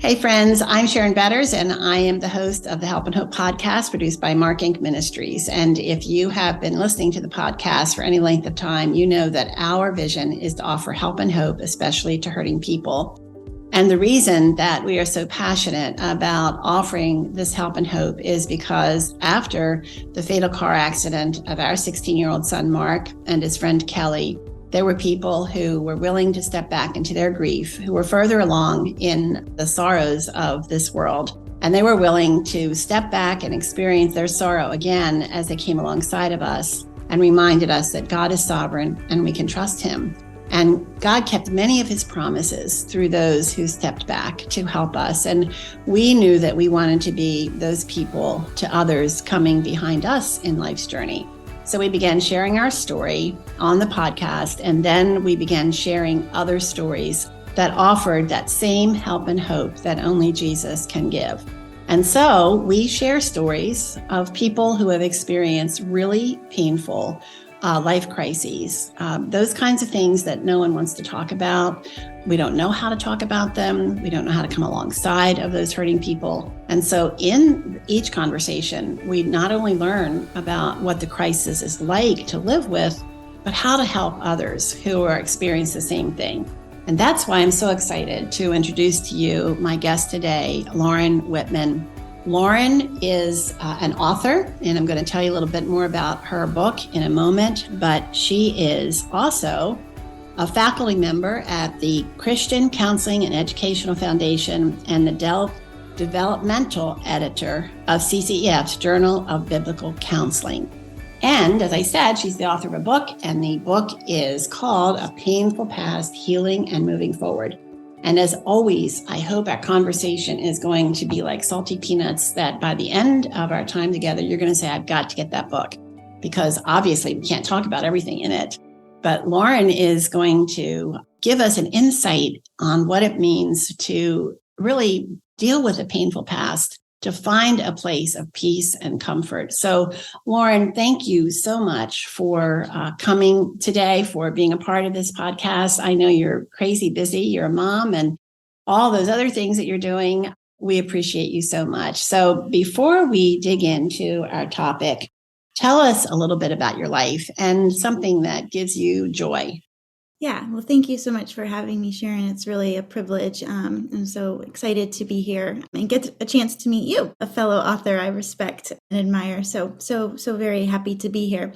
Hey friends, I'm Sharon Betters and I am the host of the Help and Hope podcast produced by Mark Inc. Ministries. And if you have been listening to the podcast for any length of time, you know that our vision is to offer help and hope, especially to hurting people. And the reason that we are so passionate about offering this help and hope is because after the fatal car accident of our 16-year-old son, Mark, and his friend, Kelly, there were people who were willing to step back into their grief, who were further along in the sorrows of this world. And they were willing to step back and experience their sorrow again as they came alongside of us and reminded us that God is sovereign and we can trust him. And God kept many of his promises through those who stepped back to help us. And we knew that we wanted to be those people to others coming behind us in life's journey. So we began sharing our story on the podcast, and then we began sharing other stories that offered that same help and hope that only Jesus can give. And so we share stories of people who have experienced really painful life crises, those kinds of things that no one wants to talk about. We don't know how to talk about them. We don't know how to come alongside of those hurting people. And so in each conversation, we not only learn about what the crisis is like to live with, but how to help others who are experiencing the same thing. And that's why I'm so excited to introduce to you my guest today, Lauren Whitman. Lauren is an author, and I'm going to tell you a little bit more about her book in a moment, but she is also a faculty member at the Christian Counseling and Educational Foundation and the developmental editor of CCEF's Journal of Biblical Counseling. And as I said, she's the author of a book, and the book is called A Painful Past, Healing and Moving Forward. And as always, I hope our conversation is going to be like salty peanuts, that by the end of our time together, you're going to say, I've got to get that book, because obviously we can't talk about everything in it. But Lauren is going to give us an insight on what it means to really deal with a painful past, to find a place of peace and comfort. So, Lauren, thank you so much for coming today, for being a part of this podcast. I know you're crazy busy. You're a mom and all those other things that you're doing. We appreciate you so much. So before we dig into our topic, tell us a little bit about your life and something that gives you joy. Yeah, well, thank you so much for having me, Sharon. It's really a privilege. I'm so excited to be here and get a chance to meet you, a fellow author I respect and admire. So very happy to be here.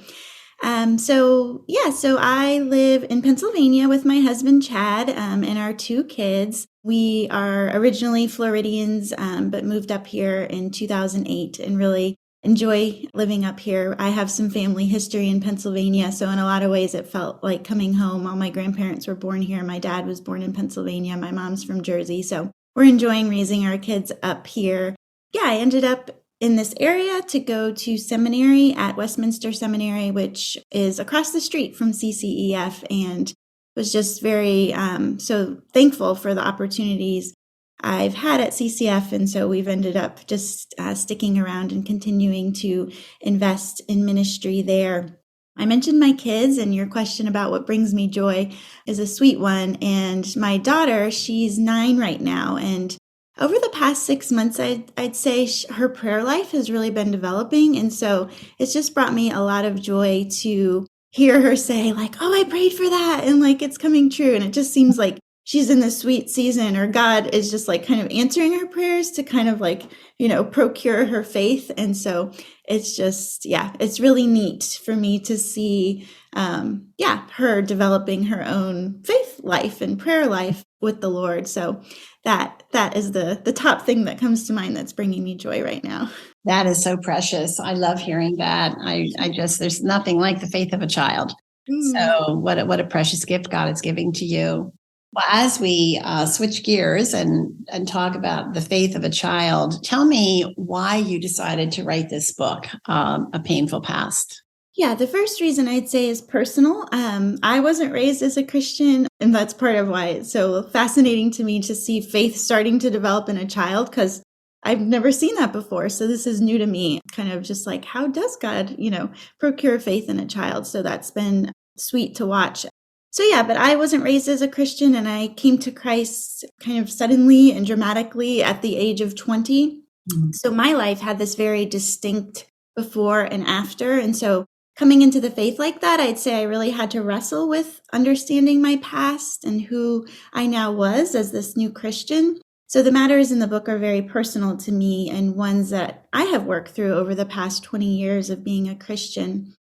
So I live in Pennsylvania with my husband, Chad, and our two kids. We are originally Floridians, but moved up here in 2008 and really enjoy living up here. I have some family history in Pennsylvania, so in a lot of ways it felt like coming home. All my grandparents were born here. My dad was born in Pennsylvania. My mom's from Jersey, so we're enjoying raising our kids up here. Yeah, I ended up in this area to go to seminary at Westminster Seminary, which is across the street from CCEF, and was just very so thankful for the opportunities I've had at CCF. And so we've ended up just sticking around and continuing to invest in ministry there. I mentioned my kids, and your question about what brings me joy is a sweet one. And my daughter, she's 9 right now. And over the past 6 months, I'd say her prayer life has really been developing. And so it's just brought me a lot of joy to hear her say like, oh, I prayed for that. And like, it's coming true. And it just seems like she's in this sweet season, or God is just like kind of answering her prayers to kind of like, procure her faith. And so it's just, it's really neat for me to see, her developing her own faith life and prayer life with the Lord. So that is the top thing that comes to mind that's bringing me joy right now. That is so precious. I love hearing that. I just, there's nothing like the faith of a child. So what a precious gift God is giving to you. Well, as we switch gears and talk about the faith of a child, tell me why you decided to write this book, A Painful Past. Yeah, the first reason I'd say is personal. I wasn't raised as a Christian, and that's part of why it's so fascinating to me to see faith starting to develop in a child, because I've never seen that before. So this is new to me, kind of just like, how does God, procure faith in a child? So that's been sweet to watch. So yeah, but I wasn't raised as a Christian, and I came to Christ kind of suddenly and dramatically at the age of 20. So my life had this very distinct before and after. And so coming into the faith like that, I'd say I really had to wrestle with understanding my past and who I now was as this new Christian. So the matters in the book are very personal to me and ones that I have worked through over the past 20 years of being a Christian.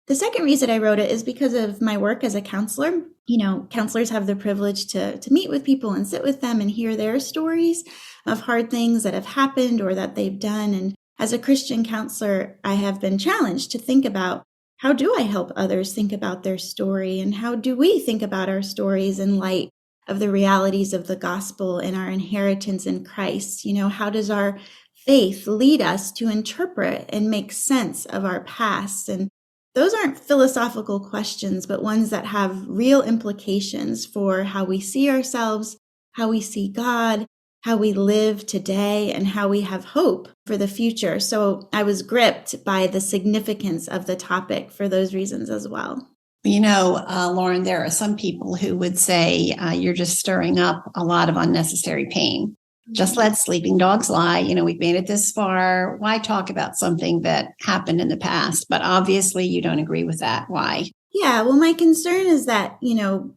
The second reason I wrote it is because of my work as a counselor. You know, counselors have the privilege to meet with people and sit with them and hear their stories of hard things that have happened or that they've done. And as a Christian counselor, I have been challenged to think about, how do I help others think about their story? And how do we think about our stories in light of the realities of the gospel and our inheritance in Christ? You know, how does our faith lead us to interpret and make sense of our past? And those aren't philosophical questions, but ones that have real implications for how we see ourselves, how we see God, how we live today, and how we have hope for the future. So I was gripped by the significance of the topic for those reasons as well. You know, Lauren, there are some people who would say you're just stirring up a lot of unnecessary pain. Just let sleeping dogs lie. You know, we've made it this far. Why talk about something that happened in the past? But obviously you don't agree with that. Why? Yeah, well, my concern is that, you know,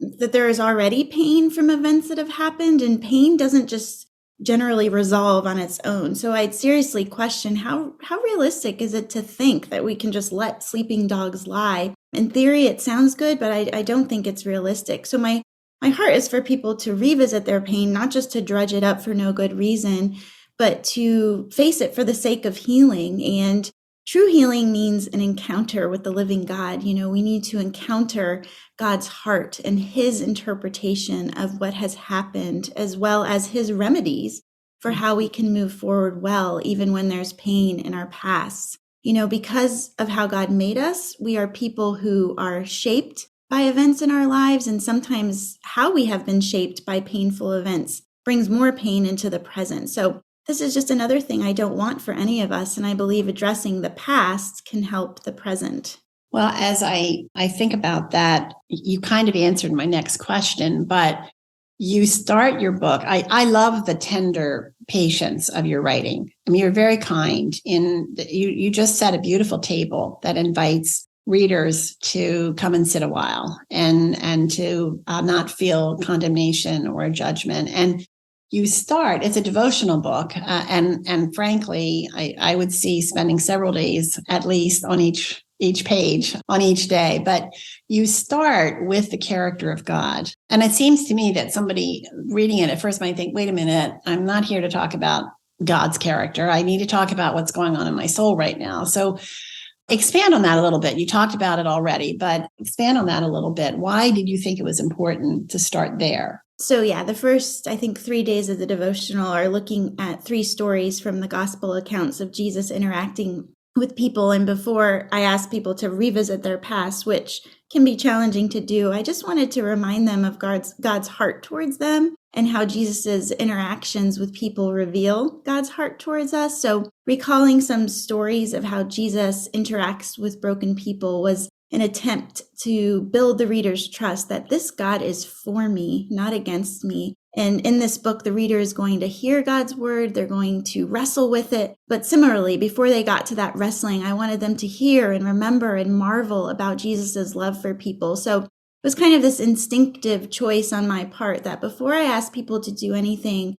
that there is already pain from events that have happened, and pain doesn't just generally resolve on its own. So I'd seriously question how realistic is it to think that we can just let sleeping dogs lie? In theory, it sounds good, but I don't think it's realistic. So my heart is for people to revisit their pain, not just to drudge it up for no good reason, but to face it for the sake of healing. And true healing means an encounter with the living God. You know, we need to encounter God's heart and his interpretation of what has happened, as well as his remedies for how we can move forward well, even when there's pain in our past. You know, because of how God made us, we are people who are shaped by events in our lives, and sometimes how we have been shaped by painful events brings more pain into the present. So this is just another thing I don't want for any of us, and I believe addressing the past can help the present. Well, as I think about that, you kind of answered my next question, but you start your book. I love the tender patience of your writing. I mean, you're very kind. You just set a beautiful table that invites readers to come and sit a while and to not feel condemnation or judgment. And you start, it's a devotional book. And frankly, I would see spending several days at least on each page on each day, but you start with the character of God. And it seems to me that somebody reading it at first might think, wait a minute, I'm not here to talk about God's character. I need to talk about what's going on in my soul right now. So expand on that a little bit. You talked about it already, but expand on that a little bit. Why did you think it was important to start there? So yeah, the first, I think, 3 days of the devotional are looking at 3 stories from the gospel accounts of Jesus interacting with people. And before I ask people to revisit their past, which can be challenging to do, I just wanted to remind them of God's heart towards them and how Jesus's interactions with people reveal God's heart towards us. So recalling some stories of how Jesus interacts with broken people was an attempt to build the reader's trust that this God is for me, not against me. And in this book, the reader is going to hear God's word. They're going to wrestle with it. But similarly, before they got to that wrestling, I wanted them to hear and remember and marvel about Jesus's love for people. So it was kind of this instinctive choice on my part that before I ask people to do anything,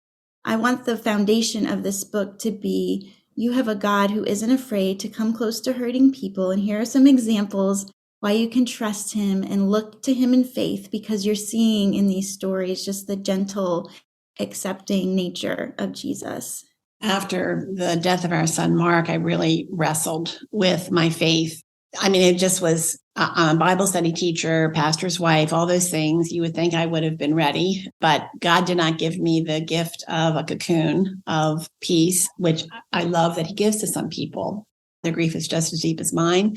I want the foundation of this book to be, you have a God who isn't afraid to come close to hurting people. And here are some examples why you can trust him and look to him in faith, because you're seeing in these stories just the gentle, accepting nature of Jesus. After the death of our son, Mark, I really wrestled with my faith. I mean, it just was a Bible study teacher, pastor's wife, all those things. You would think I would have been ready, but God did not give me the gift of a cocoon of peace, which I love that he gives to some people. Their grief is just as deep as mine.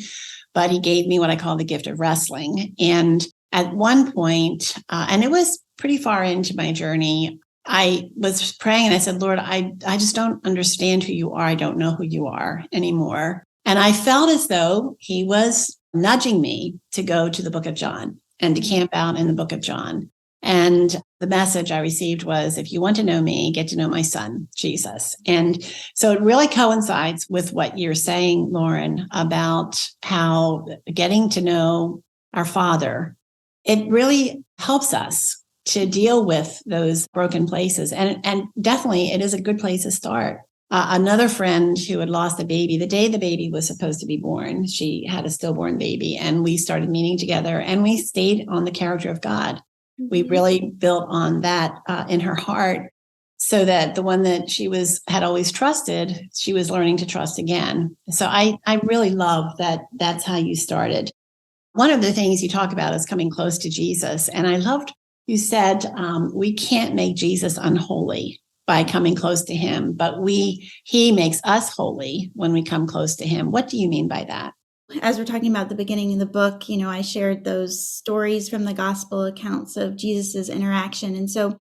But he gave me what I call the gift of wrestling. And at one point, and it was pretty far into my journey, I was praying and I said, Lord, I just don't understand who you are. I don't know who you are anymore. And I felt as though he was nudging me to go to the book of John. and to camp out in the book of John. And the message I received was, if you want to know me, get to know my son, Jesus. And so it really coincides with what you're saying, Lauren, about how getting to know our Father, it really helps us to deal with those broken places. And definitely it is a good place to start. Another friend who had lost a baby, the day the baby was supposed to be born, she had a stillborn baby, and we started meeting together and we stayed on the character of God. We really built on that in her heart, so that the one that she had always trusted, she was learning to trust again. So I really love that that's how you started. One of the things you talk about is coming close to Jesus. And I loved you said we can't make Jesus unholy by coming close to him, but he makes us holy when we come close to him. What do you mean by that? As we're talking about the beginning of the book, I shared those stories from the gospel accounts of Jesus's interaction. And so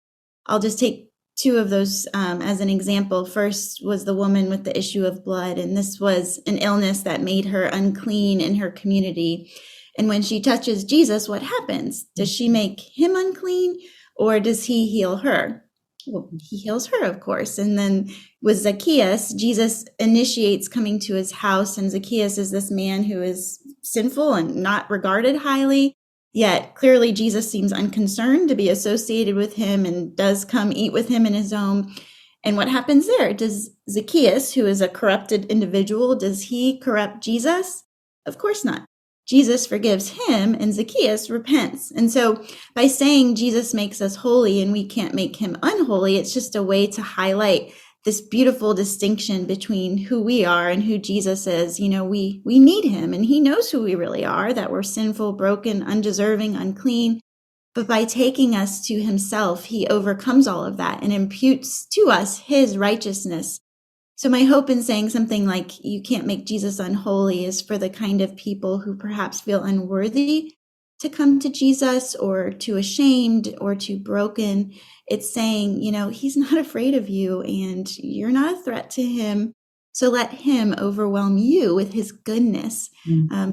I'll just take two of those as an example. First was the woman with the issue of blood. And this was an illness that made her unclean in her community. And when she touches Jesus, what happens? Does she make him unclean, or does he heal her? Well, he heals her, of course. And then with Zacchaeus, Jesus initiates coming to his house. And Zacchaeus is this man who is sinful and not regarded highly. Yet clearly Jesus seems unconcerned to be associated with him and does come eat with him in his home. And what happens there? Does Zacchaeus, who is a corrupted individual, does he corrupt Jesus? Of course not. Jesus forgives him and Zacchaeus repents. And so by saying Jesus makes us holy and we can't make him unholy, it's just a way to highlight this beautiful distinction between who we are and who Jesus is. We need him, and he knows who we really are, that we're sinful, broken, undeserving, unclean. But by taking us to himself, he overcomes all of that and imputes to us his righteousness. So my hope in saying something like you can't make Jesus unholy is for the kind of people who perhaps feel unworthy to come to Jesus, or too ashamed or too broken. It's saying, he's not afraid of you and you're not a threat to him. So let him overwhelm you with his goodness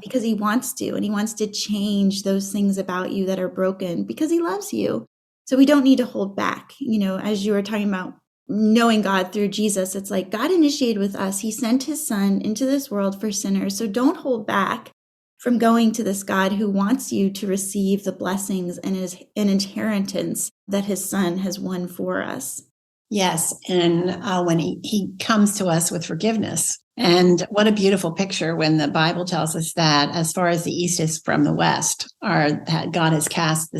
because he wants to, and he wants to change those things about you that are broken because he loves you. So we don't need to hold back. As you were talking about knowing God through Jesus, it's like God initiated with us. He sent his son into this world for sinners. So don't hold back from going to this God who wants you to receive the blessings and an inheritance that his son has won for us. Yes. And when he comes to us with forgiveness. And what a beautiful picture when the Bible tells us that as far as the east is from the west, God has cast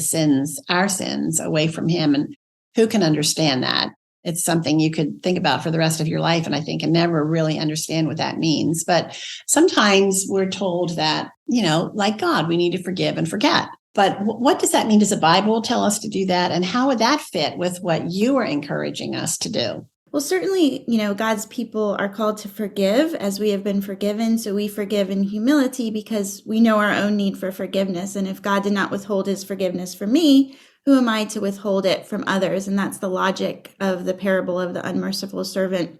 our sins away from him. And who can understand that? It's something you could think about for the rest of your life, and I think, and never really understand what that means. But sometimes we're told that, like God, we need to forgive and forget. But what does that mean? Does the Bible tell us to do that? And how would that fit with what you are encouraging us to do? Well, certainly, God's people are called to forgive as we have been forgiven. So we forgive in humility because we know our own need for forgiveness. And if God did not withhold his forgiveness from me, who am I to withhold it from others? And that's the logic of the parable of the unmerciful servant,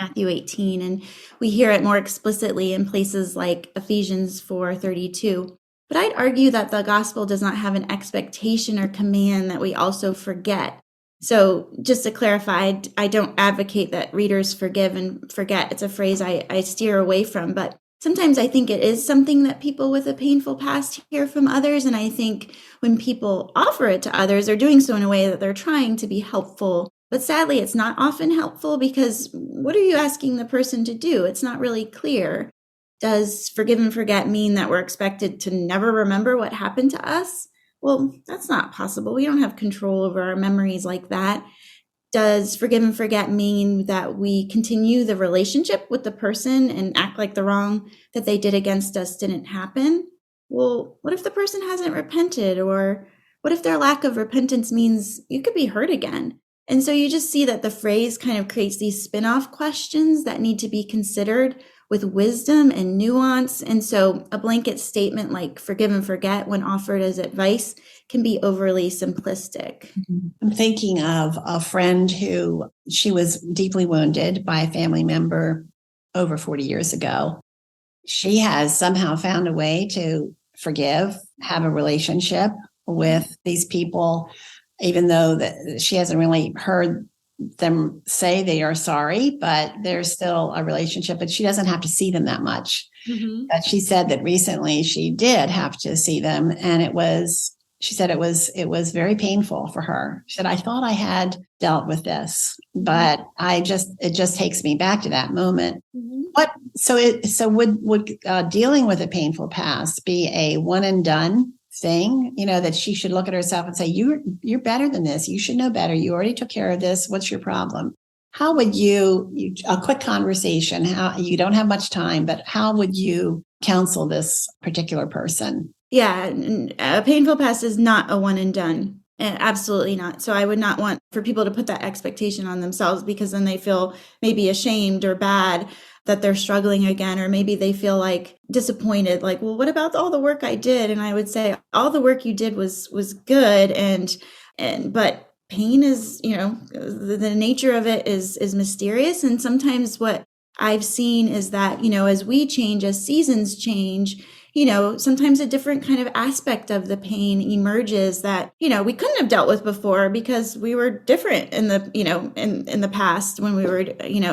Matthew 18. And we hear it more explicitly in places like Ephesians 4:32. But I'd argue that the gospel does not have an expectation or command that we also forget. So just to clarify, I don't advocate that readers forgive and forget. It's a phrase I steer away from, but sometimes I think it is something that people with a painful past hear from others. And I think when people offer it to others, they're doing so in a way that they're trying to be helpful. But sadly, it's not often helpful, because what are you asking the person to do? It's not really clear. Does forgive and forget mean that we're expected to never remember what happened to us? Well, that's not possible. We don't have control over our memories like that. Does forgive and forget mean that we continue the relationship with the person and act like the wrong that they did against us didn't happen? Well, what if the person hasn't repented? Or what if their lack of repentance means you could be hurt again? And so you just see that the phrase kind of creates these spin-off questions that need to be considered with wisdom and nuance. And so a blanket statement like forgive and forget, when offered as advice, can be overly simplistic. I'm thinking of a friend who, she was deeply wounded by a family member over 40 years ago. She has somehow found a way to forgive, have a relationship with these people, even though that she hasn't really heard them say they are sorry, but there's still a relationship, but she doesn't have to see them that much. Mm-hmm. But she said that recently she did have to see them, and she said it was very painful for her. She said, I thought I had dealt with this, but it just takes me back to that moment. Mm-hmm. Would dealing with a painful past be a one and done thing, that she should look at herself and say, you're better than this. You should know better. You already took care of this. What's your problem? How would a quick conversation, how you don't have much time, but how would you counsel this particular person? Yeah, a painful past is not a one and done. Absolutely not. So I would not want for people to put that expectation on themselves, because then they feel maybe ashamed or bad that they're struggling again, or maybe they feel like disappointed, like, well, what about all the work I did? And I would say all the work you did was good, but pain is, the nature of it is mysterious. And sometimes what I've seen is that, as we change, as seasons change, sometimes a different kind of aspect of the pain emerges that, we couldn't have dealt with before because we were different in the, in the past when we were,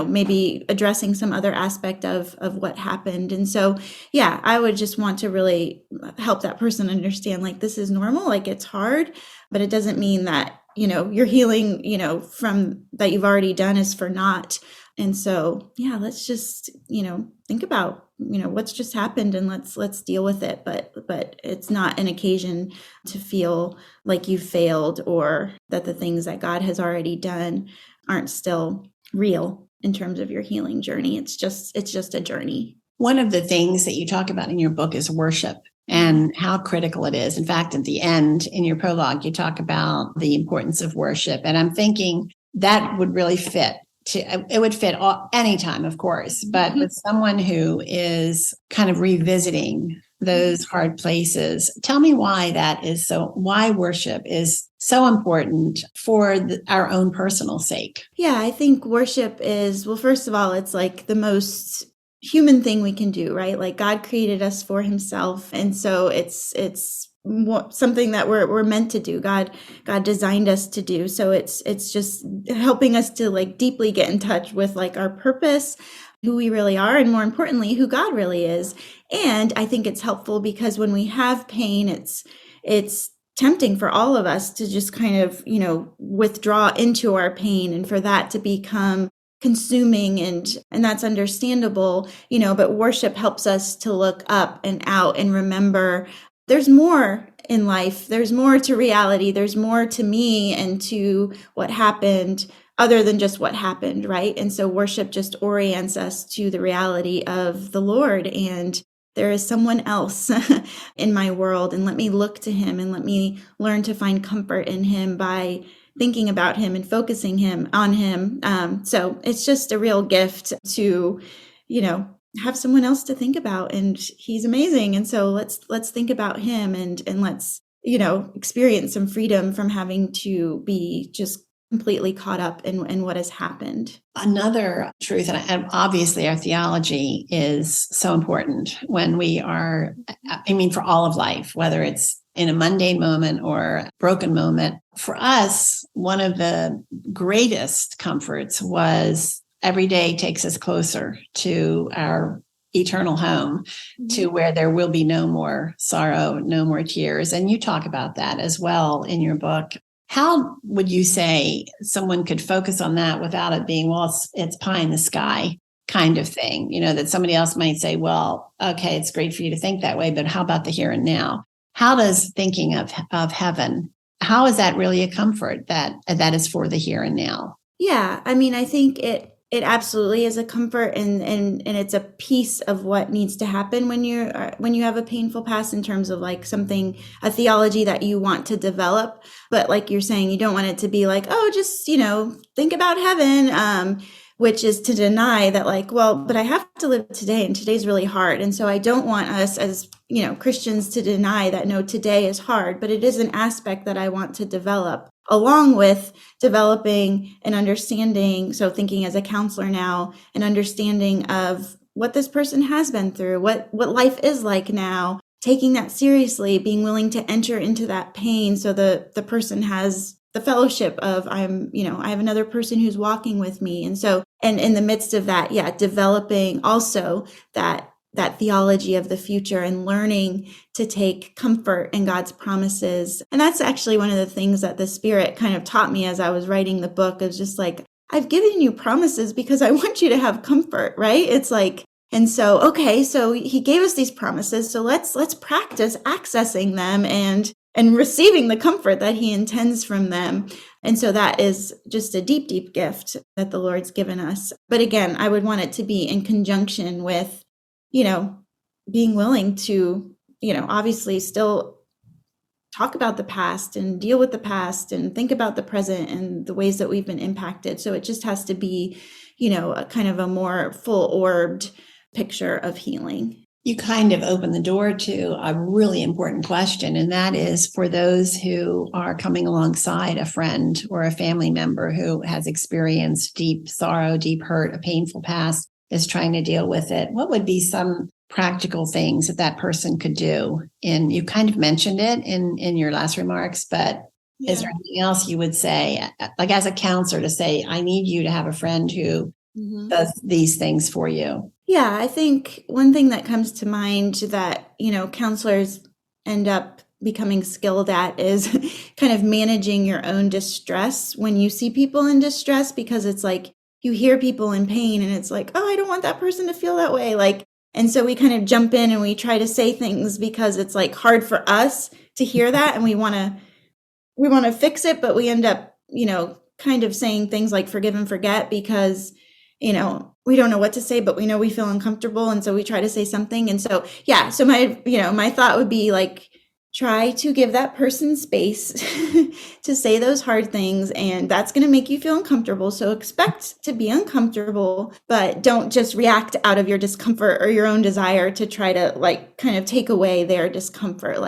maybe addressing some other aspect of what happened. And so, yeah, I would just want to really help that person understand, like, this is normal, like, it's hard, but it doesn't mean that, your healing, from that you've already done is for naught. And so, yeah, let's just, think about, what's just happened, and let's deal with it. But it's not an occasion to feel like you failed, or that the things that God has already done aren't still real in terms of your healing journey. It's just a journey. One of the things that you talk about in your book is worship and how critical it is. In fact, at the end, in your prologue, you talk about the importance of worship. And I'm thinking that would really fit. It would fit any time, of course, but with someone who is kind of revisiting those hard places, tell me why why worship is so important for our own personal sake. Yeah, I think worship is, well, first of all, it's like the most human thing we can do, right? Like, God created us for himself. And so it's something that we're meant to do. God designed us to do. So it's just helping us to, like, deeply get in touch with, like, our purpose, who we really are, and more importantly, who God really is. And I think it's helpful because when we have pain, it's tempting for all of us to just kind of, withdraw into our pain, and for that to become consuming, and that's understandable, but worship helps us to look up and out and remember there's more in life. There's more to reality. There's more to me and to what happened other than just what happened, right? And so worship just orients us to the reality of the Lord, and there is someone else in my world, and let me look to him, and let me learn to find comfort in him by thinking about him and focusing on him. So it's just a real gift to, have someone else to think about, and he's amazing. And so let's think about him, and let's, experience some freedom from having to be just completely caught up in what has happened. Another truth, and obviously our theology is so important when we are, for all of life, whether it's in a mundane moment or a broken moment. For us, one of the greatest comforts was every day takes us closer to our eternal home, to where there will be no more sorrow, no more tears. And you talk about that as well in your book. How would you say someone could focus on that without it being, well, it's pie in the sky kind of thing, that somebody else might say, well, okay, it's great for you to think that way, but how about the here and now? How does thinking of heaven, how is that really a comfort that is for the here and now? Yeah, I think it absolutely is a comfort, and it's a piece of what needs to happen when you have a painful past, in terms of like a theology that you want to develop. But like you're saying, you don't want it to be like, oh, just, think about heaven, which is to deny that, like, well, but I have to live today, and today's really hard. And so I don't want us as, Christians to deny that, no, today is hard, but it is an aspect that I want to develop, along with developing an understanding. So thinking as a counselor now, an understanding of what this person has been through, what life is like now, taking that seriously, being willing to enter into that pain so the person has the fellowship of I have another person who's walking with me. And so, and in the midst of that, developing also that theology of the future and learning to take comfort in God's promises. And that's actually one of the things that the Spirit kind of taught me as I was writing the book, is just like, I've given you promises because I want you to have comfort, right? It's like, and so, okay, so he gave us these promises. So let's practice accessing them and receiving the comfort that he intends from them. And so that is just a deep, deep gift that the Lord's given us. But again, I would want it to be in conjunction with, being willing to, obviously still talk about the past and deal with the past and think about the present and the ways that we've been impacted. So it just has to be, a kind of a more full-orbed picture of healing. You kind of open the door to a really important question, and that is for those who are coming alongside a friend or a family member who has experienced deep sorrow, deep hurt, a painful past, is trying to deal with it. What would be some practical things that person could do? And you kind of mentioned it in your last remarks, but is there anything else you would say, like as a counselor, to say, I need you to have a friend who does these things for you? Yeah, I think one thing that comes to mind that, counselors end up becoming skilled at is kind of managing your own distress when you see people in distress, because it's like you hear people in pain and it's like, oh, I don't want that person to feel that way. And so we kind of jump in and we try to say things because it's like hard for us to hear that, and we want to fix it, but we end up, kind of saying things like forgive and forget because, we don't know what to say, but we know we feel uncomfortable. And so we try to say something. And so, so my thought would be like, try to give that person space to say those hard things. And that's going to make you feel uncomfortable. So expect to be uncomfortable, but don't just react out of your discomfort or your own desire to try to kind of take away their discomfort.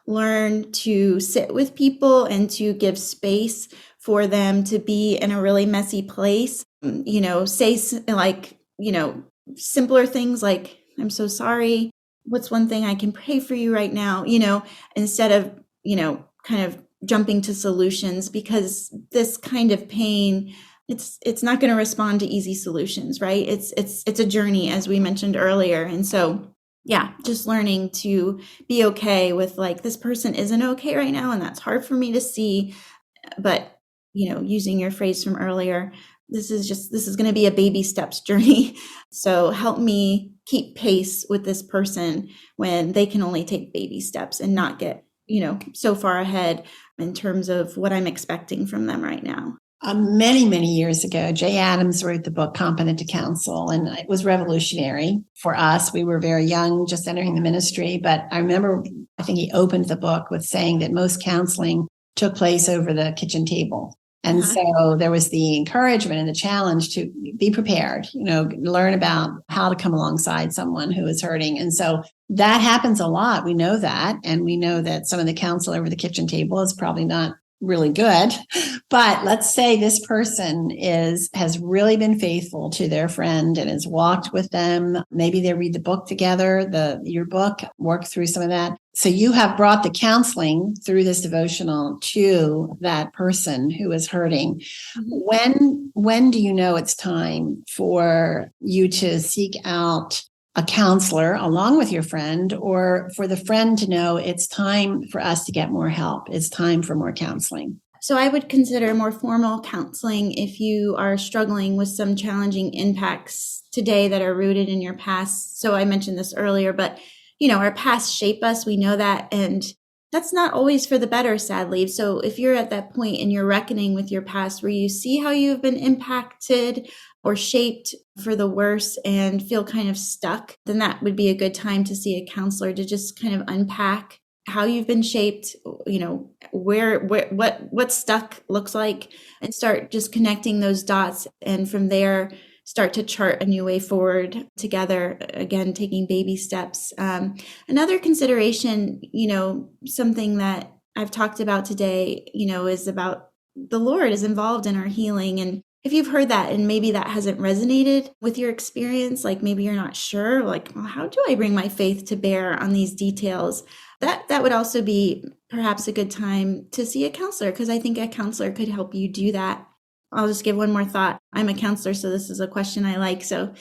Learn to sit with people and to give space for them to be in a really messy place. Say simpler things like, I'm so sorry. What's one thing I can pray for you right now? Instead of, kind of jumping to solutions, because this kind of pain, it's not going to respond to easy solutions, right? It's a journey, as we mentioned earlier. And so, just learning to be okay with this person isn't okay right now. And that's hard for me to see, but, using your phrase from earlier, this is going to be a baby steps journey. So help me keep pace with this person when they can only take baby steps and not get, so far ahead in terms of what I'm expecting from them right now. Many, many years ago, Jay Adams wrote the book Competent to Counsel, and it was revolutionary for us. We were very young, just entering the ministry. But I remember, I think he opened the book with saying that most counseling took place over the kitchen table. And so there was the encouragement and the challenge to be prepared, learn about how to come alongside someone who is hurting. And so that happens a lot. We know that. And we know that some of the counsel over the kitchen table is probably not really good. But let's say this person has really been faithful to their friend and has walked with them. Maybe they read the book together, your book, work through some of that. So you have brought the counseling through this devotional to that person who is hurting. When do you know it's time for you to seek out a counselor along with your friend, or for the friend to know it's time for us to get more help? It's time for more counseling. So I would consider more formal counseling if you are struggling with some challenging impacts today that are rooted in your past. So I mentioned this earlier, but our past shape us. We know that. And that's not always for the better, sadly. So if you're at that point and you're reckoning with your past where you see how you've been impacted or shaped for the worse and feel kind of stuck, then that would be a good time to see a counselor to just kind of unpack how you've been shaped, what stuck looks like, and start just connecting those dots. And from there, start to chart a new way forward together, again, taking baby steps. Another consideration, something that I've talked about today, is about the Lord is involved in our healing. And if you've heard that and maybe that hasn't resonated with your experience, like maybe you're not sure, like, well, how do I bring my faith to bear on these details? That would also be perhaps a good time to see a counselor, because I think a counselor could help you do that. I'll just give one more thought. I'm a counselor, so this is a question I like. So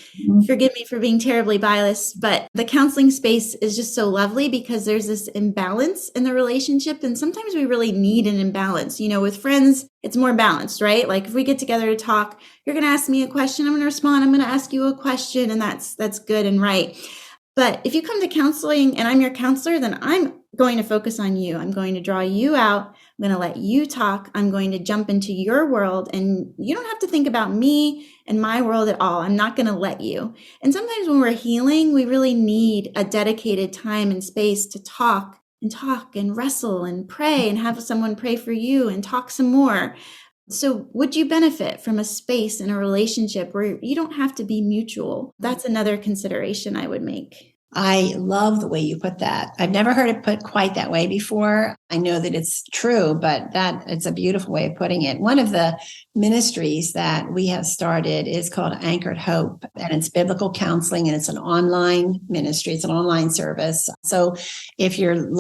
forgive me for being terribly biased, but the counseling space is just so lovely because there's this imbalance in the relationship. And sometimes we really need an imbalance. With friends, it's more balanced, right? Like if we get together to talk, you're going to ask me a question, I'm going to respond, I'm going to ask you a question, and that's good and right. But if you come to counseling and I'm your counselor, then I'm going to focus on you. I'm going to draw you out. I'm going to let you talk. I'm going to jump into your world, and you don't have to think about me and my world at all. I'm not going to let you. And sometimes when we're healing, we really need a dedicated time and space to talk and wrestle and pray and have someone pray for you and talk some more. So would you benefit from a space in a relationship where you don't have to be mutual? That's another consideration I would make. I love the way you put that. I've never heard it put quite that way before. I know that it's true, but that it's a beautiful way of putting it. One of the ministries that we have started is called Anchored Hope, and it's biblical counseling, and it's an online ministry. It's an online service. So if you're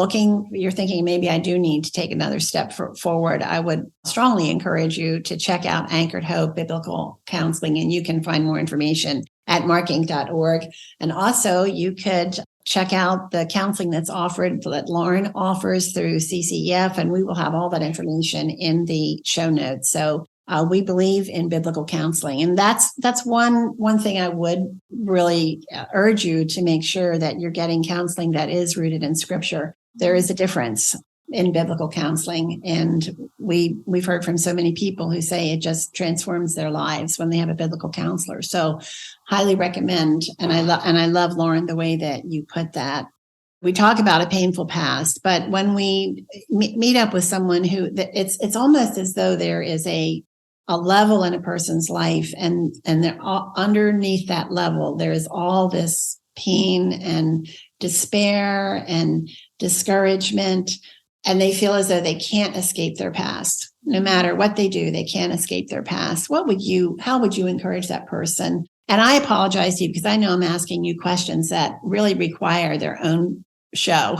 thinking maybe I do need to take another step forward, I would strongly encourage you to check out Anchored Hope Biblical Counseling, and you can find more information at markinc.org. And also you could check out the counseling that's offered, that Lauren offers through CCEF, and we will have all that information in the show notes. So we believe in biblical counseling. And that's one thing I would really urge you to make sure that you're getting counseling that is rooted in Scripture. There is a difference in biblical counseling. And we've heard from so many people who say it just transforms their lives when they have a biblical counselor. So highly recommend. And I love, Lauren, the way that you put that. We talk about a painful past, but when we meet up with someone it's almost as though there is a level in a person's life, and underneath that level, there is all this pain and despair and discouragement. And they feel as though they can't escape their past. No matter what they do, they can't escape their past. How would you encourage that person? And I apologize to you because I know I'm asking you questions that really require their own show.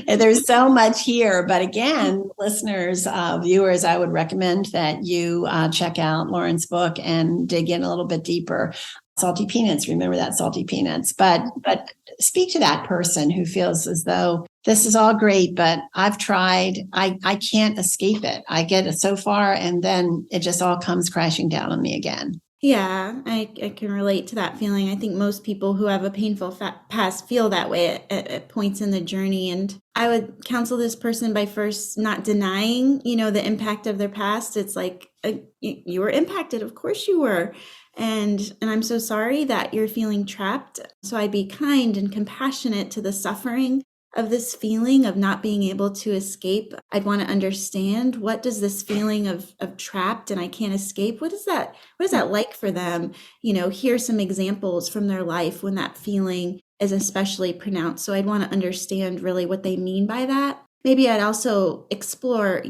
There's so much here. But again, listeners, viewers, I would recommend that you check out Lauren's book and dig in a little bit deeper. Salty Peanuts, remember that, Salty Peanuts. But speak to that person who feels as though this is all great, but I've tried, I can't escape it. I get it so far, and then it just all comes crashing down on me again. Yeah, I can relate to that feeling. I think most people who have a painful past feel that way at points in the journey. And I would counsel this person by first not denying, the impact of their past. It's like, you were impacted. Of course you were. And I'm so sorry that you're feeling trapped. So I'd be kind and compassionate to the suffering of this feeling of not being able to escape. I'd want to understand, what does this feeling of trapped and I can't escape, what is that like for them? Here's some examples from their life when that feeling is especially pronounced. So I'd want to understand really what they mean by that. Maybe I'd also explore,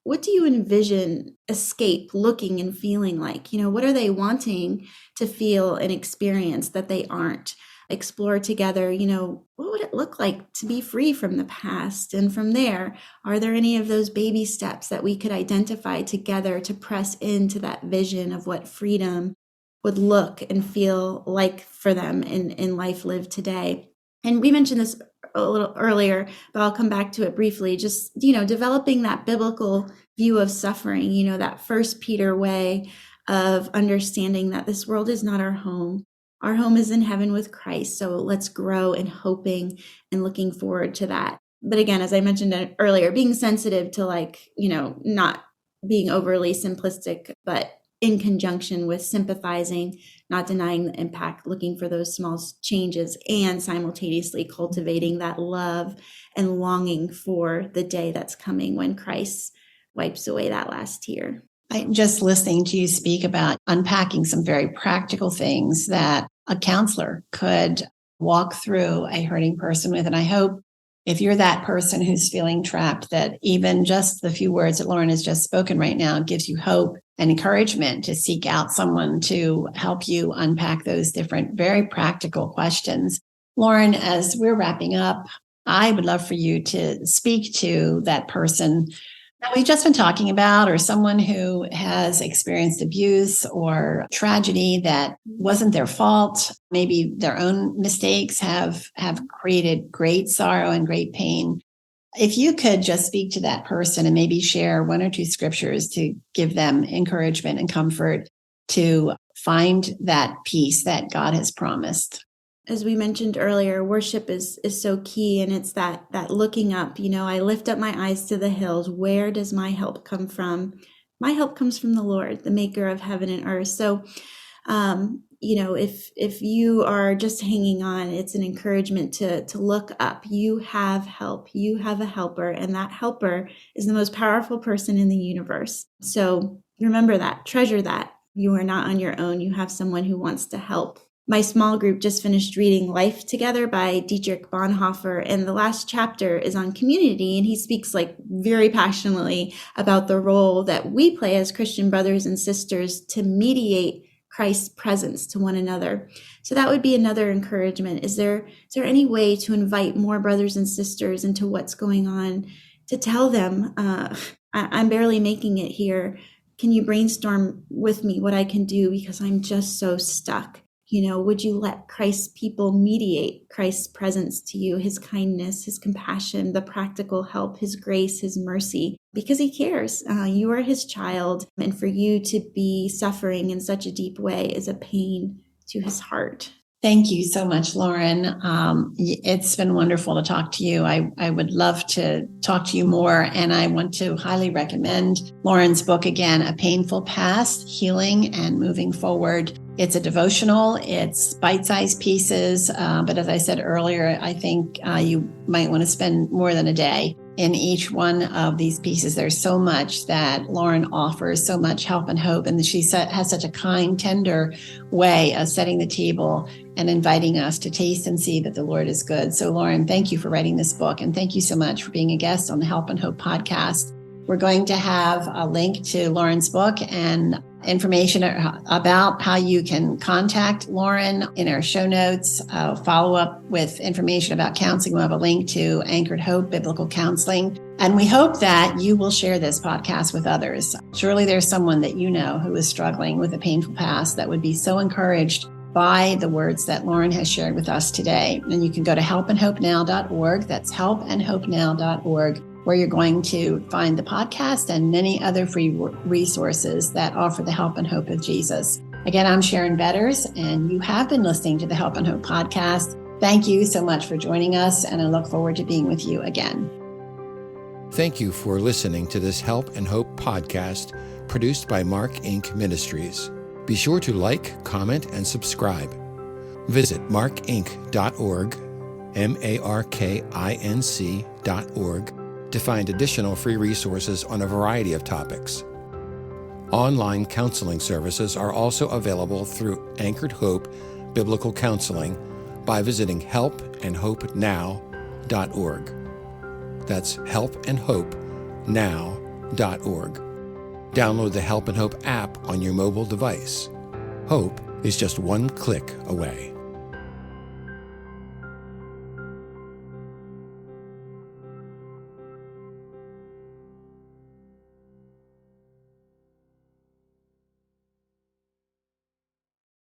what do you envision escape looking and feeling like? What are they wanting to feel and experience that they aren't? Explore together, what would it look like to be free from the past? And from there, are there any of those baby steps that we could identify together to press into that vision of what freedom would look and feel like for them in life lived today? And we mentioned this a little earlier, but I'll come back to it briefly. Just, developing that biblical view of suffering, that First Peter way of understanding that this world is not our home. Our home is in heaven with Christ. So let's grow in hoping and looking forward to that. But again, as I mentioned earlier, being sensitive to not being overly simplistic, but in conjunction with sympathizing, not denying the impact, looking for those small changes, and simultaneously cultivating that love and longing for the day that's coming when Christ wipes away that last tear. I'm just listening to you speak about unpacking some very practical things that a counselor could walk through a hurting person with. And I hope if you're that person who's feeling trapped, that even just the few words that Lauren has just spoken right now gives you hope and encouragement to seek out someone to help you unpack those different, very practical questions. Lauren, as we're wrapping up, I would love for you to speak to that person that we've just been talking about, or someone who has experienced abuse or tragedy that wasn't their fault. Maybe their own mistakes have created great sorrow and great pain. If you could just speak to that person and maybe share one or two scriptures to give them encouragement and comfort to find that peace that God has promised. As we mentioned earlier, worship is so key, and it's that looking up. I lift up my eyes to the hills. Where does my help come from? My help comes from the Lord, the maker of heaven and earth. So, if you are just hanging on, it's an encouragement to look up. You have help. You have a helper, and that helper is the most powerful person in the universe. So remember that, treasure that. You are not on your own. You have someone who wants to help. My small group just finished reading Life Together by Dietrich Bonhoeffer, and the last chapter is on community, and he speaks very passionately about the role that we play as Christian brothers and sisters to mediate Christ's presence to one another. So that would be another encouragement. Is there any way to invite more brothers and sisters into what's going on, to tell them, I'm barely making it here. Can you brainstorm with me what I can do, because I'm just so stuck? Would you let Christ's people mediate Christ's presence to you, his kindness, his compassion, the practical help, his grace, his mercy, because he cares. You are his child, and for you to be suffering in such a deep way is a pain to his heart. Thank you so much, Lauren. It's been wonderful to talk to you. I would love to talk to you more, and I want to highly recommend Lauren's book again, A Painful Past, Healing and Moving Forward. It's a devotional. It's bite-sized pieces, but as I said earlier, I think you might want to spend more than a day in each one of these pieces. There's so much that Lauren offers, so much help and hope, and she has such a kind, tender way of setting the table and inviting us to taste and see that the Lord is good. So Lauren, thank you for writing this book, and thank you so much for being a guest on the Help and Hope podcast. We're going to have a link to Lauren's book and information about how you can contact Lauren in our show notes. Follow up with information about counseling. We'll have a link to Anchored Hope Biblical Counseling. And we hope that you will share this podcast with others. Surely there's someone that you know who is struggling with a painful past that would be so encouraged by the words that Lauren has shared with us today. And you can go to helpandhopenow.org. That's helpandhopenow.org, where you're going to find the podcast and many other free resources that offer the help and hope of Jesus. Again, I'm Sharon Betters, and you have been listening to the Help and Hope podcast. Thank you so much for joining us, and I look forward to being with you again. Thank you for listening to this Help and Hope podcast produced by Mark Inc. Ministries. Be sure to like, comment, and subscribe. Visit markinc.org, markinc.org, to find additional free resources on a variety of topics. Online counseling services are also available through Anchored Hope Biblical Counseling by visiting helpandhopenow.org. That's helpandhopenow.org. Download the Help and Hope app on your mobile device. Hope is just one click away.